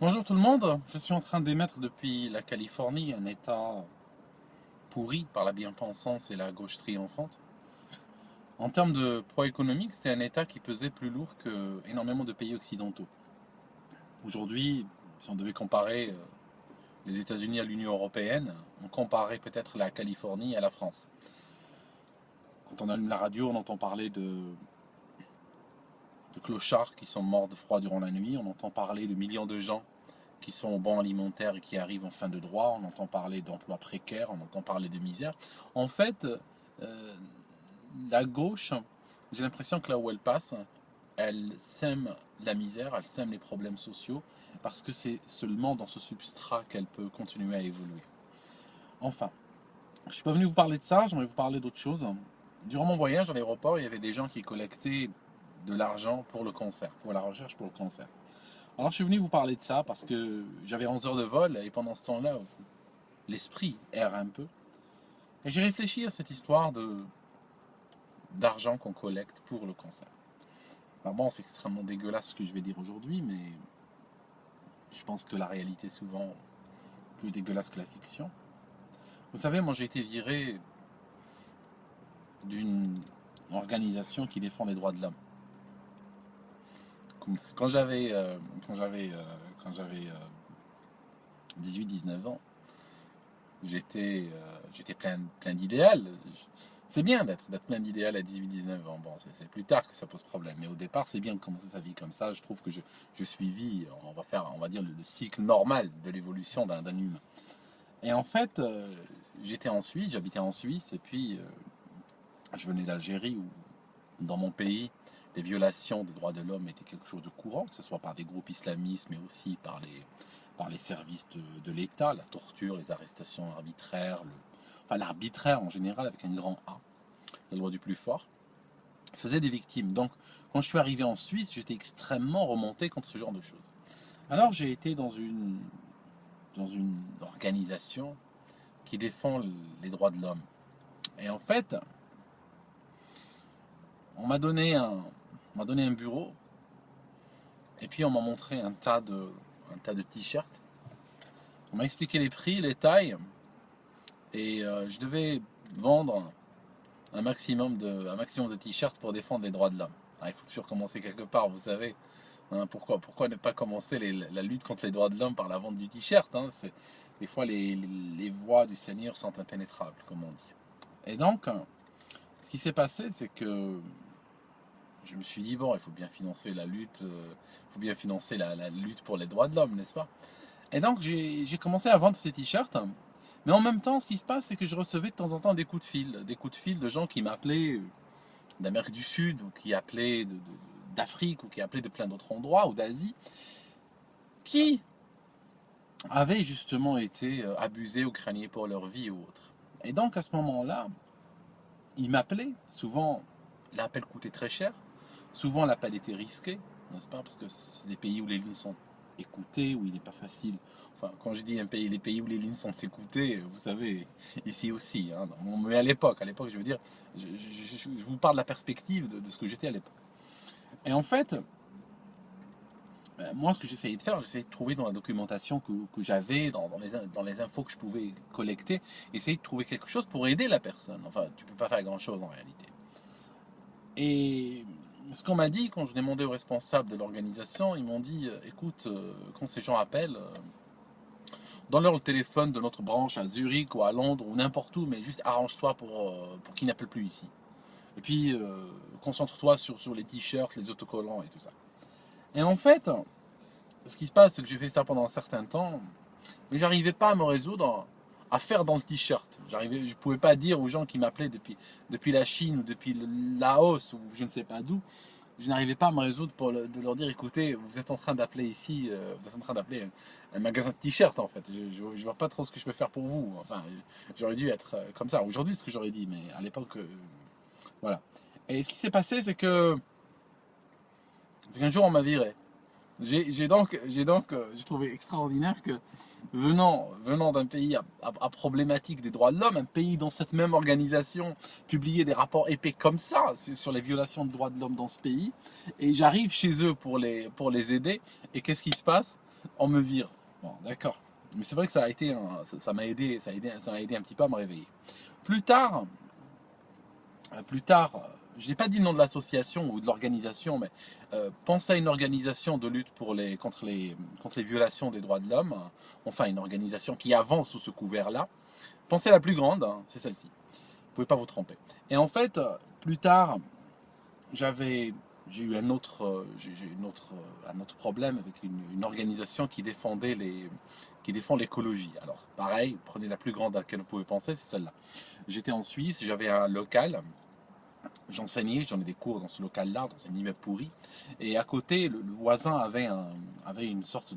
Bonjour tout le monde, je suis en train d'émettre depuis la Californie, un état pourri par la bien-pensance et la gauche triomphante. En termes de poids économique, c'est un état qui pesait plus lourd que énormément de pays occidentaux. Aujourd'hui, si on devait comparer les États-Unis à l'Union européenne, on comparait peut-être la Californie à la France. Quand on allume la radio, on entend parler de clochards qui sont morts de froid durant la nuit, on entend parler de millions de gens qui sont au banc alimentaire et qui arrivent en fin de droit, on entend parler d'emplois précaires, on entend parler de misère. En fait, euh, la gauche, j'ai l'impression que là où elle passe, elle sème la misère, elle sème les problèmes sociaux, parce que c'est seulement dans ce substrat qu'elle peut continuer à évoluer. Enfin, je ne suis pas venu vous parler de ça, j'aimerais vous parler d'autre chose. Durant mon voyage à l'aéroport, il y avait des gens qui collectaient de l'argent pour le cancer, pour la recherche pour le cancer. Alors je suis venu vous parler de ça parce que j'avais 11 heures de vol et pendant ce temps-là, l'esprit erre un peu. Et j'ai réfléchi à cette histoire d'argent qu'on collecte pour le cancer. Alors bon, c'est extrêmement dégueulasse ce que je vais dire aujourd'hui, mais je pense que la réalité est souvent plus dégueulasse que la fiction. Vous savez, moi j'ai été viré d'une organisation qui défend les droits de l'homme. Quand j'avais 18-19 ans, j'étais plein d'idéal. C'est bien d'être plein d'idéal à 18-19 ans. Bon, c'est plus tard que ça pose problème. Mais au départ, c'est bien de commencer sa vie comme ça. Je trouve que je suivis, on va dire, le cycle normal de l'évolution d'un humain. Et en fait, j'étais en Suisse, j'habitais en Suisse, et puis je venais d'Algérie, où dans mon pays, les violations des droits de l'homme étaient quelque chose de courant, que ce soit par des groupes islamistes, mais aussi par les services de l'État, la torture, les arrestations arbitraires, enfin l'arbitraire en général avec un grand A, la loi du plus fort, faisait des victimes. Donc quand je suis arrivé en Suisse, j'étais extrêmement remonté contre ce genre de choses. Alors j'ai été dans une organisation qui défend les droits de l'homme. Et en fait, on m'a donné un bureau et puis on m'a montré un tas de t-shirts. On m'a expliqué les prix, les tailles et je devais vendre un maximum de t-shirts pour défendre les droits de l'homme. Ah, il faut toujours commencer quelque part, vous savez. Hein, pourquoi ne pas commencer la lutte contre les droits de l'homme par la vente du t-shirt, hein. Des fois, les voies du Seigneur sont impénétrables, comme on dit. Et donc, ce qui s'est passé, c'est que je me suis dit, bon, il faut bien financer la lutte, il faut bien financer la lutte pour les droits de l'homme, n'est-ce pas? Et donc, j'ai commencé à vendre ces t-shirts. Mais en même temps, ce qui se passe, c'est que je recevais de temps en temps des coups de fil de gens qui m'appelaient d'Amérique du Sud, ou qui appelaient d'Afrique, ou qui appelaient de plein d'autres endroits, ou d'Asie, qui avaient justement été abusés ou craignés pour leur vie ou autre. Et donc, à ce moment-là, ils m'appelaient. Souvent, l'appel coûtait très cher. Souvent, l'appel était risqué, n'est-ce pas? Parce que c'est des pays où les lignes sont écoutées, où il n'est pas facile. Enfin, quand je dis les pays où les lignes sont écoutées, vous savez, ici aussi. Hein, mais à l'époque, je veux dire, je vous parle de la perspective de ce que j'étais à l'époque. Et en fait, moi, ce que j'essayais de faire, j'essayais de trouver dans la documentation que j'avais, dans les infos que je pouvais collecter, essayer de trouver quelque chose pour aider la personne. Enfin, tu ne peux pas faire grand-chose en réalité. Et ce qu'on m'a dit, quand je demandais aux responsables de l'organisation, ils m'ont dit, écoute, quand ces gens appellent, donne-leur le téléphone de notre branche à Zurich ou à Londres ou n'importe où, mais juste arrange-toi pour qu'ils n'appellent plus ici. Et puis, concentre-toi sur les t-shirts, les autocollants et tout ça. Et en fait, ce qui se passe, c'est que j'ai fait ça pendant un certain temps, mais j'arrivais pas à me résoudre à faire dans le t-shirt. Je ne pouvais pas dire aux gens qui m'appelaient depuis la Chine ou depuis le Laos ou je ne sais pas d'où, je n'arrivais pas à me résoudre de leur dire, écoutez, vous êtes en train d'appeler ici, vous êtes en train d'appeler un magasin de t-shirts en fait. Je ne vois pas trop ce que je peux faire pour vous. Enfin, j'aurais dû être comme ça. Aujourd'hui, ce que j'aurais dit, mais à l'époque, voilà. Et ce qui s'est passé, c'est qu'un jour, on m'a viré. J'ai trouvé extraordinaire que venant d'un pays à problématique des droits de l'homme, un pays dont cette même organisation publiait des rapports épais comme ça sur les violations de droits de l'homme dans ce pays, et j'arrive chez eux pour les aider, et qu'est-ce qui se passe? on me vire. Bon, d'accord. Mais c'est vrai que ça a été ça m'a aidé, ça m'a aidé un petit peu à me réveiller. Plus tard, je n'ai pas dit le nom de l'association ou de l'organisation, mais pensez à une organisation de lutte contre les violations des droits de l'homme, enfin une organisation qui avance sous ce couvert-là. Pensez à la plus grande, hein, c'est celle-ci. Vous ne pouvez pas vous tromper. Et en fait, plus tard, j'avais j'ai eu un autre problème avec une organisation qui défend l'écologie. Alors, pareil, prenez la plus grande à laquelle vous pouvez penser, c'est celle-là. J'étais en Suisse, j'avais un local, j'enseignais, j'en ai des cours dans ce local-là, dans un immeuble pourri. Et à côté, le voisin avait une sorte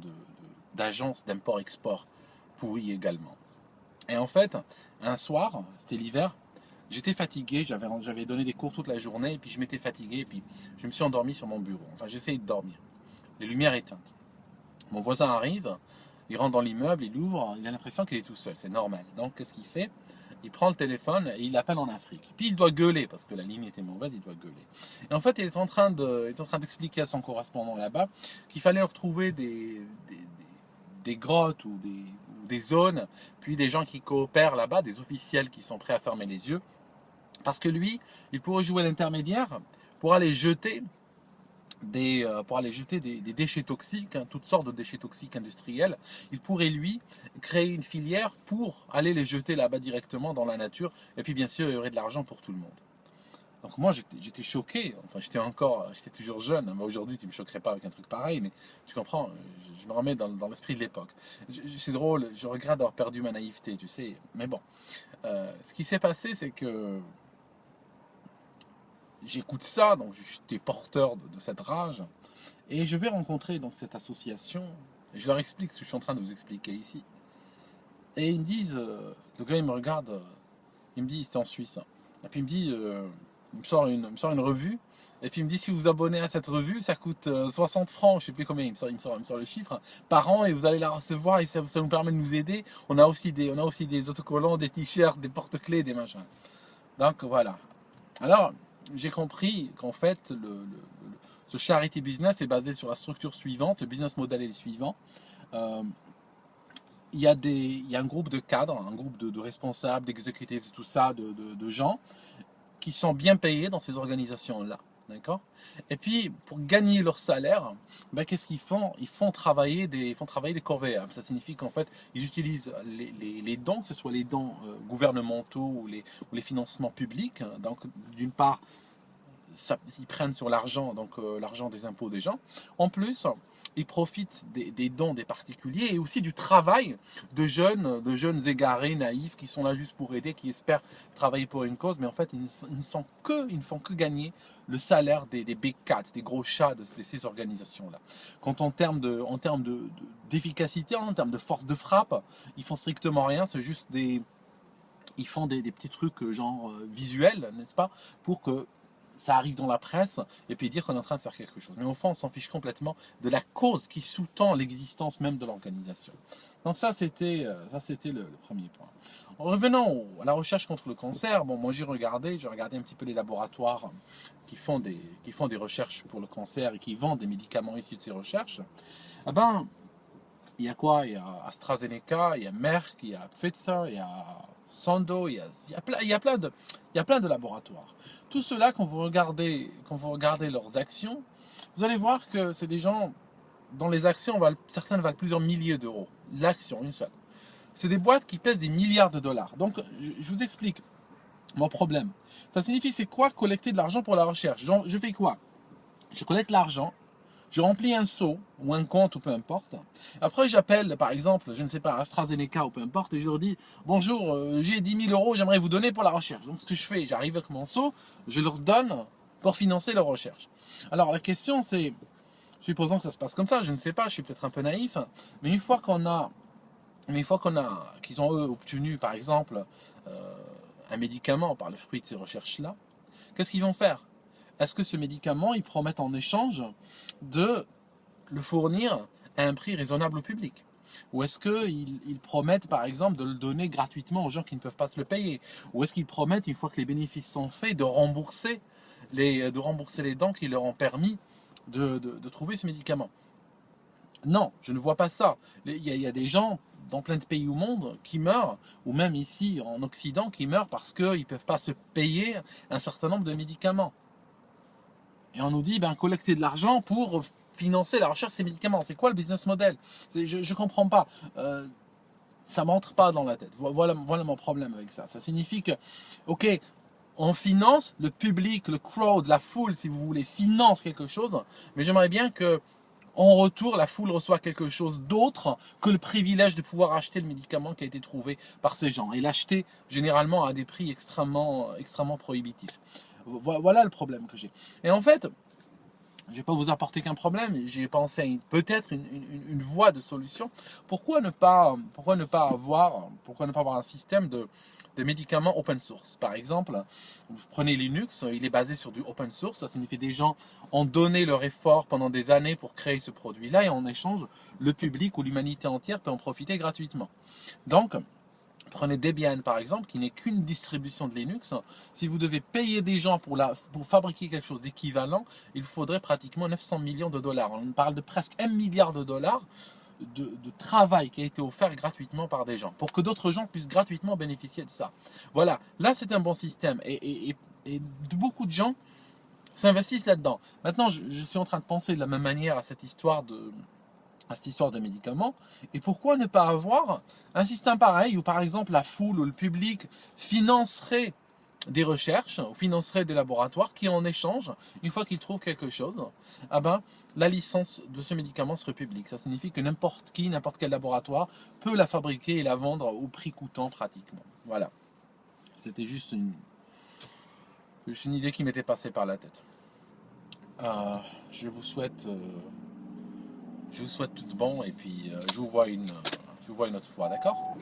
d'agence d'import-export pourri également. Et en fait, un soir, c'était l'hiver, j'étais fatigué, j'avais donné des cours toute la journée, et puis je m'étais fatigué, et puis je me suis endormi sur mon bureau. Enfin, j'essayais de dormir. Les lumières éteintes. Mon voisin arrive, il rentre dans l'immeuble, il ouvre, il a l'impression qu'il est tout seul, c'est normal. Donc, qu'est-ce qu'il fait? Il prend le téléphone et il appelle en Afrique. Puis il doit gueuler, parce que la ligne était mauvaise, il doit gueuler. Et en fait, il est en train d'expliquer à son correspondant là-bas qu'il fallait retrouver des grottes ou des zones, puis des gens qui coopèrent là-bas, des officiels qui sont prêts à fermer les yeux, parce que lui, il pourrait jouer l'intermédiaire pour aller jeter des déchets toxiques, hein, toutes sortes de déchets toxiques industriels. Il pourrait, lui, créer une filière pour aller les jeter là-bas directement dans la nature. Et puis, bien sûr, il y aurait de l'argent pour tout le monde. Donc moi, j'étais choqué. Enfin, j'étais toujours jeune. Aujourd'hui, tu ne me choquerais pas avec un truc pareil, mais tu comprends, je me remets dans l'esprit de l'époque. C'est drôle, je regrette d'avoir perdu ma naïveté, tu sais. Mais bon, ce qui s'est passé, c'est que j'écoute ça, donc j'étais porteur de cette rage, et je vais rencontrer donc cette association, et je leur explique ce que je suis en train de vous expliquer ici. Et ils me disent, le gars il me regarde, il me dit, c'était en Suisse, et puis il me dit, il me sort une revue, et puis il me dit, si vous vous abonnez à cette revue, ça coûte 60 francs, je sais plus combien, il me sort le chiffre, par an, et vous allez la recevoir, et ça nous permet de nous aider. On a aussi des autocollants, des t-shirts, des porte-clés, des machins. Donc voilà. Alors, j'ai compris qu'en fait, ce charity business est basé sur la structure suivante, le business model est le suivant. Euh, il y a un groupe de cadres, un groupe de responsables, d'exécutifs, tout ça, de gens qui sont bien payés dans ces organisations-là. D'accord? Et puis, pour gagner leur salaire, ben, qu'est-ce qu'ils font? Ils font travailler des corvéables. Ça signifie qu'en fait, ils utilisent les dons, que ce soit les dons gouvernementaux ou les financements publics. Donc, d'une part, ils prennent sur l'argent, donc l'argent des impôts des gens. En plus, ils profitent des dons des particuliers et aussi du travail de jeunes égarés, naïfs, qui sont là juste pour aider, qui espèrent travailler pour une cause, mais en fait, ils ne font que gagner le salaire des big cats, des gros chats de ces organisations-là. Quand en termes d'efficacité, en termes de force de frappe, ils font strictement rien, c'est juste ils font des petits trucs genre visuels, n'est-ce pas, pour que ça arrive dans la presse et puis dire qu'on est en train de faire quelque chose. Mais au fond, on s'en fiche complètement de la cause qui sous-tend l'existence même de l'organisation. Donc ça, c'était le premier point. En revenant à la recherche contre le cancer, bon, moi j'ai regardé un petit peu les laboratoires qui font des recherches pour le cancer et qui vendent des médicaments issus de ces recherches. Eh ben, il y a quoi? Il y a AstraZeneca, il y a Merck, il y a Pfizer, il y a Sandoz, il y a plein de laboratoires. Tout cela, quand vous regardez leurs actions, vous allez voir que c'est des gens dont les actions certaines valent plusieurs milliers d'euros. L'action, une seule. C'est des boîtes qui pèsent des milliards de dollars. Donc, je vous explique mon problème. Ça signifie, c'est quoi collecter de l'argent pour la recherche? Je fais quoi? Je collecte l'argent, je remplis un seau ou un compte ou peu importe. Après, j'appelle par exemple, je ne sais pas, AstraZeneca ou peu importe, et je leur dis bonjour, j'ai 10 000 euros, j'aimerais vous donner pour la recherche. Donc, ce que je fais, j'arrive avec mon seau, je leur donne pour financer leur recherche. Alors, la question c'est, supposons que ça se passe comme ça, je ne sais pas, je suis peut-être un peu naïf, mais qu'ils ont eux obtenu par exemple un médicament par le fruit de ces recherches-là, qu'est-ce qu'ils vont faire? Est-ce que ce médicament, ils promettent en échange de le fournir à un prix raisonnable au public? Ou est-ce qu'ils promettent, par exemple, de le donner gratuitement aux gens qui ne peuvent pas se le payer? Ou est-ce qu'ils promettent, une fois que les bénéfices sont faits, de rembourser les dons qui leur ont permis de trouver ce médicament? Non, je ne vois pas ça. Il y a des gens dans plein de pays au monde qui meurent, ou même ici en Occident, qui meurent parce qu'ils ne peuvent pas se payer un certain nombre de médicaments. Et on nous dit, ben, collecter de l'argent pour financer la recherche de ces médicaments. C'est quoi le business model? Je ne comprends pas. Ça ne m'entre pas dans la tête. Voilà mon problème avec ça. Ça signifie que, ok, on finance, le public, le crowd, la foule, si vous voulez, finance quelque chose, mais j'aimerais bien que en retour, la foule reçoit quelque chose d'autre que le privilège de pouvoir acheter le médicament qui a été trouvé par ces gens et l'acheter généralement à des prix extrêmement prohibitifs. Voilà le problème que j'ai. Et en fait, je ne vais pas vous apporter qu'un problème, j'ai pensé à peut-être une voie de solution. Pourquoi ne pas avoir un système de médicaments open source? Par exemple, vous prenez Linux, il est basé sur du open source, ça signifie que des gens ont donné leur effort pendant des années pour créer ce produit-là et en échange, le public ou l'humanité entière peut en profiter gratuitement. Donc, prenez Debian par exemple, qui n'est qu'une distribution de Linux. Si vous devez payer des gens pour fabriquer quelque chose d'équivalent, il faudrait pratiquement 900 millions de dollars. On parle de presque 1 milliard de dollars de travail qui a été offert gratuitement par des gens, pour que d'autres gens puissent gratuitement bénéficier de ça. Voilà, là c'est un bon système et beaucoup de gens s'investissent là-dedans. Maintenant, je suis en train de penser de la même manière à cette histoire de médicaments. Et pourquoi ne pas avoir un système pareil où, par exemple, la foule ou le public financerait des recherches ou financerait des laboratoires qui, en échange, une fois qu'ils trouvent quelque chose, ah ben, la licence de ce médicament serait publique. Ça signifie que n'importe qui, n'importe quel laboratoire peut la fabriquer et la vendre au prix coûtant pratiquement. Voilà. C'était juste une idée qui m'était passée par la tête. Je vous souhaite tout de bon et puis je vous vois une autre fois, d'accord?